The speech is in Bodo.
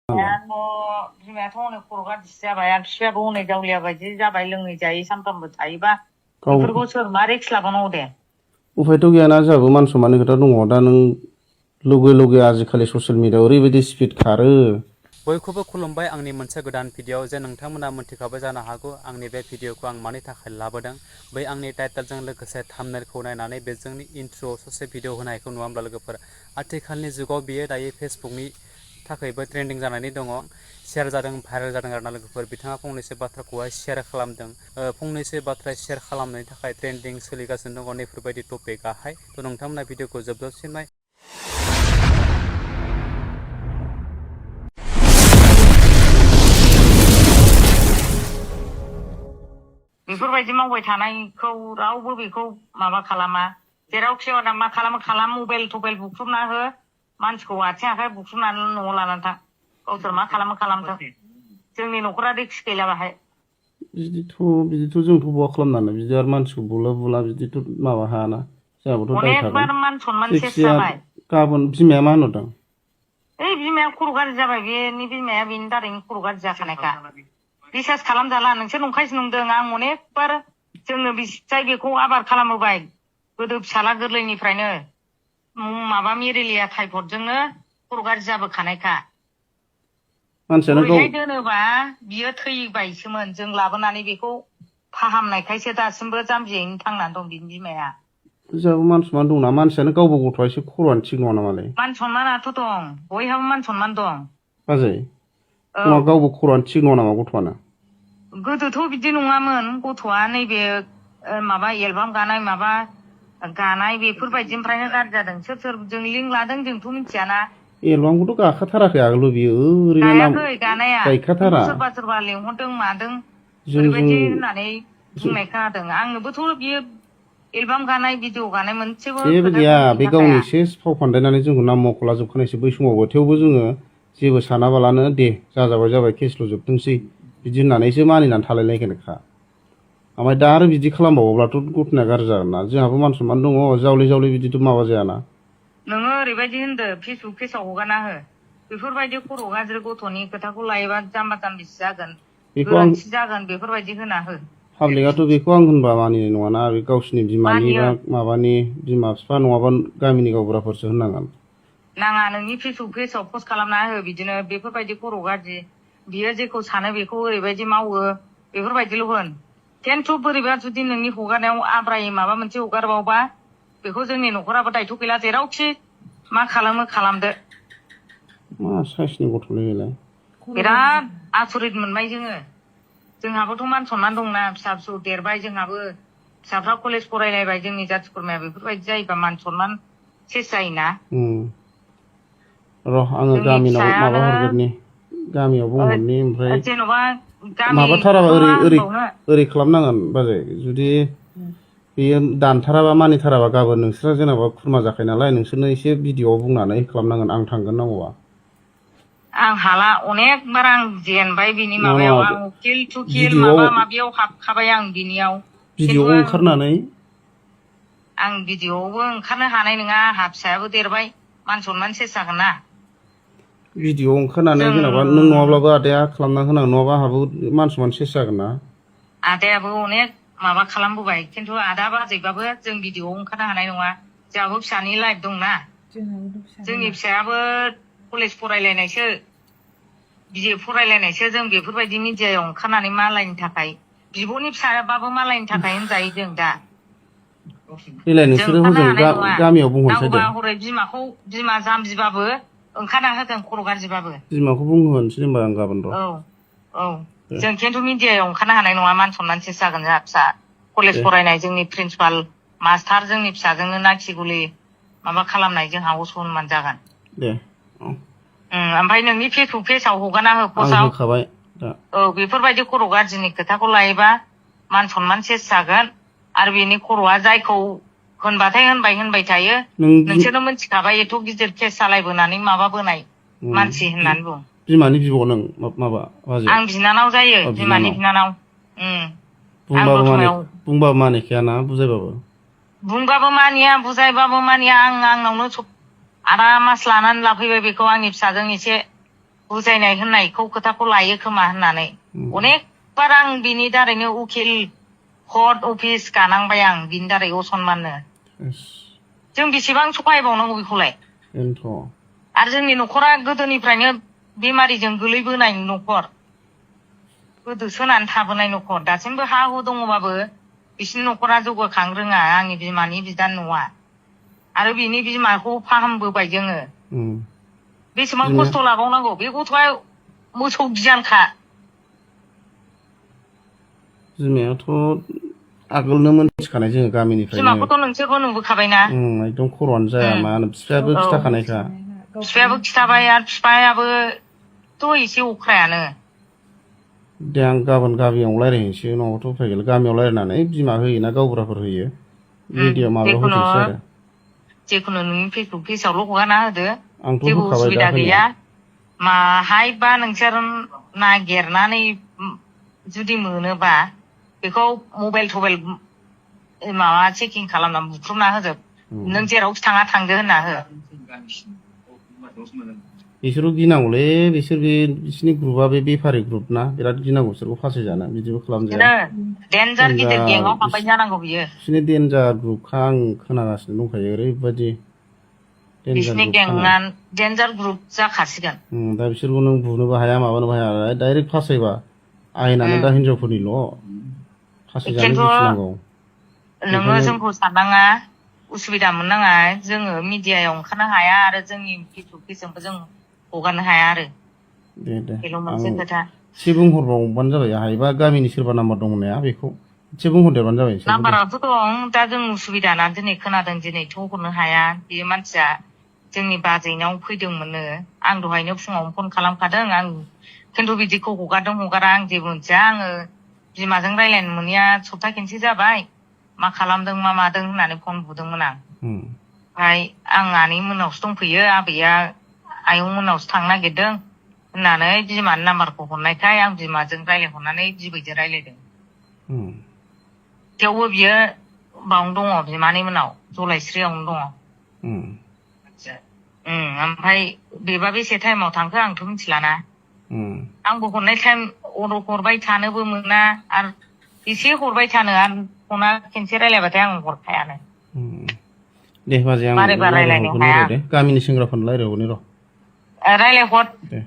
बिमायाथ' हनै खर' गाज्रि जाबाय आरो बिफायाबो हनै जावलिया बायदि जाबाय लोङै जायै सानफ्रामबो थायोबा बेफोरखौ सोर मा रिक्स लाबावनांगौ दे उफायथ' गैयाना जोंहाबो मान सनमाननि खोथा दङ दा नों लगे लगे आजिखालि ससियेल मिडियाआव ओरैबायदि स्पिड खारो बयखौबो खुलुमबाय आंनि मोनसे गोदान भिडिअ जे नोंथांमोना मोनथिखाबाय जानो हागौ आंनि बे भिडिअखौ आं मानि थाखाय लाबोदों बै आंनि टाइटेलजों लोगोसे थाम्बनेलखौ नायनानै बेजोंनि इन्ट्र ससे भिडिअ होनायखौ नुवा होमब्ला लोगोफोर आथिखालनि जुगाव बियो दायो फेसबुकनि थाखायबो ट्रेन्डिं जानानै दङ शेयार जादों भाइरेल जादों आरोना लोगोफोर बिथाङा फंनैसो बाथ्राखौहाय शेयार खालामदों फंनैसो बाथ्रा शेयार खालामनायनि थाखाय ट्रेन्डिं सोलिगासिनो दङ नैफोरबायदि टपिकआहाय थ' नोंथांमोना भिडिअखौ जोबजासिम नाय बेफोरबायदि मावबाय थानायखौ रावबो बेखौ माबा खालामा जेरावखि मा खालाम मबाइल थबाइल बुख्रुबना हो मानसिखौ आथिं आखाइ बुख्रुबनानै न'आव लानानै थां गावसोर मा खालामथों जोंनि न'खरा रिक्स गैला बाहाय बिदिथ' जोंथ' बहा खालामनानै बिदि आरो मानसिखौ बुला बिदिथ' माबा हायाना जोंहाबोथ' दाय थागोन अनेकबार मान सनमान सेस जाबाय गाबोन बिमाया मा होनहरदों बिमाया खर' गाज्रि जाबाय बेनि बिमाया बेनि दारैनो खर' गाज्रि जाखानायखा बिसास खालामजाला नोंसोर नंखायसो नंदों आं अनेकबार जोंनो बिसिजाय बेखौ आबार खालामबोबाय गोदो फिसाला गोरलैनिफ्रायनो माबा मेलेरिया टाइफयडजोंनो खर' गाज्रि जाबोखानायखा ओरैहाय दोनोबा बियो थैबायसोमोन जों लाबोनानै बेखौ फाहामनायखायसो दासिमबो जाम्बियैनो थांनानै दं बिनि बिमाया जोंहाबो मान सनमान दंना मानसियानो गावबा गथ'आ एसे खर'आनो थिग नङा नामालाय मान सनमानाथ' दं बयहाबो मान सनमान दं बाजै गावबो खर'आनो थिग नङा नामा गथ'आनो गोदोथ' बिदि नङामोन गथ'आ नैबे माबा एलबाम गानाय माबा गानाय बेफोरबायदिनिफ्रायनो गाज्रि जादों सोर जों लिंक लादों जोंथ' मिथियाना एलबामखौथ' गाखाथाराखै आगोल बियो ओरैनो नाम गानाया गायखाथारा सोरबा लेंहरदों मादों ओरैबायदि होननानै बुंनाय खोनादों आंनोबोथ' बियो एलबाम गानाय भिडिअ गानाय मोनसेबो जेबो गैया बे गावनि एसे फाव फान्दायनानै जोंखौ नाम मख'लाजोबखानायसो बै समावबो थेवबो जोङो जेबो सानाबालानो दे जाबाय केसल' जोबथोंसै बिदि होननानैसो मानिनानै थालायनायखायनोखा ओमफ्राय दा आरो बिदि खालामबावोब्लाथ' गथ'नाया गाज्रि जागोन ना जोंहाबो मान सनमान दङ जावले बिदिथ' माबा जायाना नोङो ओरैबायदि होनदो फेसबुक पेजाव हगारना हो बेफोरबायदि खर' गाज्रि गथ'नि खोथाखौ लायोबा जाम्बा जाम्बिसो जागोन गोरोन्थि जागोन बेफोरबायदि होना हो पाब्लिकआथ' बेखौ आं होनबा मानिनाय नङाना बे गावसिनि बिमानि बा माबानि बिमा बिफा नङाबा गामिनि गावबुराफोरसो होननांगोन नाङा नोंनि फेसबुक पेजाव पस्ट खालामना हो बिदिनो बेफोरबायदि खर' गाज्रि बियो जेखौ सानो बेखौ ओरैबायदि मावो बेफोरबायदिल' होन खिन्थु बोरैबा जुदि नोंनि हगारनायाव आब्रायै माबा मोनसे हगारबावबा बेखौ जोंनि न'खराबो दायथ' गैला जेरावखि मा खालामदो मा साइसनि गथ'लै बेलाय बिराद आसरित मोनबाय जोंहाबोथ' मान सनमान दंना फिसा फिसौ देरबाय जोंहाबो फिसाफ्रा कलेज फरायलायबाय जोंनि जाथि खुरमाया बेफोरबायदि जायोबा मान सनमान सेस जायोना र' आङो गामिनाव माबा हरगोरनि गामियाव बुंहरनि ओमफ्राय जेन'बा माबाथाराबा ओरै खालामनांगोन बाजै जुदि बेयो दानथाराबा मानिथाराबा गाबोन नोंसोरा जेनेबा खुरमा जाखायो नालाय नोंसोरनो एसे भिडिअ'आव बुंनानै खालामनांगोन आं थांगोन नांगौबा आं हाला अनेकबार आं जेनबाय बिनि माबायाव आं उकिल थुकिल माबा माबियाव हाबखाबाय आं बिनियाव भिडिअ'आव ओंखारनानै आं भिडिअ'आवबो ओंखारनो हानाय नङा आंहा फिसायाबो देरबाय मान सनमान सेस जागोन ना भिडिअ'आव ओंखारनानै जेनेबा नों नङाब्लाबो आदाया खालामना होनांगोन नङाबा आंहाबो मान सनमान सेस जागोन ना आदायाबो अनेक माबा खालामबोबाय खिन्थु आदा बाजैबाबो जों भिडिअ'आव ओंखारनो हानाय नङा जोंहाबो फिसानि लाइफ दंना जोंनि फिसायाबो कलेज फरायलायनायसो बिए फरायलायनायसो जों बेफोरबायदि मिडियायाव ओंखारनानै मालायनि थाखाय बिब'नि फिसाबाबो मालायनि थाखाय होनजायो जों दा जों ओंखारनो हानाय नङा नांगौबा हरै बिमा जाम्बिबाबो ओंखारना होगोन खर' गाज्रिबाबो बिमाखौ बुंहोनोसै होनबा आं गाबोन र' जों खिन्थु मिडियायाव ओंखारनो हानाय नङा मान सनमान सेस जागोन जोंहा फिसा कलेज फरायनाय जोंनि प्रिन्सिपाल मास्टार जोंनि फिसाजोंनो नाखि गुलि माबा खालामनाय जोंहा असनमान जागोन दे ओमफ्राय नोंनि फेसबुक पेजाव हगारना हो पस्टआव बेफोरबायदि खर' गाज्रिनि खोथाखौ लायोबा मान सनमान सेस जागोन आरो बेनि खर'आ जायखौ होनबाथाय होनबाय थायो नोंसोरनो मिथिखाबाय एथ' गिदिर केस सालायबोनानै माबाबोनाय मानसि होननानै बुं बिमानि बिब' नों माबा आं बिनानाव जायो बिमानि बिनानाव बुंबाबो मानिखायाना बुंबाबो मानिया बुजायबाबो मानिया आंनावनो सब आदा मास लानानै लाफैबाय बेखौ आंनि फिसाजों एसे बुजायनाय होननायखौ खोथाखौ लायो खोमा होननानै अनेकबार आं बिनि दारैनो उकिल कर्ट अफिस गानांबाय आं बिनि दारै असनमाननो जों बेसेबां सहायबावनांगौ बेखौलाय आरो जोंनि न'खरा गोदोनिफ्रायनो बेमारिजों गोलैबोनाय न'खर गोदोसोनानै थाबोनाय न'खर दासिमबो हा हु दङबाबो बिसिनि न'खरा जौगाखां रोङा आंनि बिमानि बिदा न'आ आरो बिनि बिमाखौ फाहामबोबाय जोङो बेसेबां खस्थ' लाबावनांगौ बे गथ'आ मोसौ गियानखा बिमायाथ' आगोलनो मोनथिखानाय जोङो गामिनिफ्रायनो बिमाखौथ' नोंसोरबो नुबोखाबायना एकदम खर'आनो जाया मा होनो बिफायाबो खिथाखानायखा बिफायाबो खिथाबाय आरो बिफायाबोथ' एसे अख्रायानो दे आं गाबोन गामियाव रायज्लायहैनोसै नङाबाथ' उफाय गैला गामियाव रायज्लायनानै बिमा होयोना गावबुराफोर होयो मिडियायाव माबायाव होथोंसै आरो जेखुनु नोंनि फेसबुक पेजावल' हगारना होदो आंथ' जेबो होखाबाय दा उसुबिदा होनाया गैया माहायबा नोंसोर नागिरनानै जुदि मोनोबा बेखौ मबाइल थबाइल माबा चेकिं खालामनानै बुख्रुबना होजोब नों जेरावखि थाङा थांदो होनना हो बिसोरखौ गिनांगौलै बिसोर बे बिसोरनि ग्रुपआ बे बेफारि ग्रुप ना बिराद गिनांगौ बिसोरखौ फासायजानो बिदिबो खालामजाया डेन्जार गिदिर गेंआव हाबबाय जानांगौ बियो बिसोरनि डेन्जार ग्रुपखा आं खोनागासिनो दंखायो ओरैबायदि बिसोरनि गेंआ डेन्जार ग्रुप जाखासिगोन दा बिसोरखौ नों बुनोबो हाया माबानोबो हाया डाइरेक्ट फासायबा आयेनानो दा हिनजावफोरनिल' फासायजानो गिनांगौ नोङो जोंखौ साननाङा उसुबिदा मोननाङा जोङो मिडियायाव ओंखारनो हाया आरो जोंनि फेसबुक पेजजोंबो जों हगारनो हाया आरो बेल' मोनसे खोथा एसे बुंहरबावबानो जाबाय हायोबा गामिनि सोरबा नाम्बार दं होननाया बेखौ एसे बुंहरदेरबानो जाबाय नाम्बाराथ' दं दा जों उसुबिदा ना दिनै खोनादों दिनैथ' हरनो हाया बे मानसिया जोंनि बाजैनाव फैदोंमोननो आं दहायनो फुङावनो फन खालामखादों आं खिन्थु बिदिखौ हगारदों हगारा आं जेबो मिथिया आङो बिमाजों रायज्लायनो मोनैया सप्ता खनसे जाबाय मा खालामदों मा मादों होननानै फन बुदोंमोन आं ओमफ्राय आं आनै मोननावसो दंफैयो आबैया आयं मोननावसो थांनो नागिरदों होननानै बिमानि नाम्बारखौ हरनायखाय आं बिमाजों रायज्लायहरनानै बिबैजों रायज्लायदों थेवबो बियो बावनो दङ बिमानै मोननाव जलायस्रियावनो दङ ओमफ्राय बेबा बेसे टाइमाव थांखो आंथ' मिथिलाना आंबो हरनाय टाइम हरबाय थानोबो मोना आरो एसे हरबाय थानो आरो फना खेनसे रायज्लायबाथाय आं हरखायानो दे बाजै आं रायज्लायनो रायज्लायहरगोन र' दे गामिनि सेंग्राफोरनो रायज्लायहरनि र' रायज्लायहर दे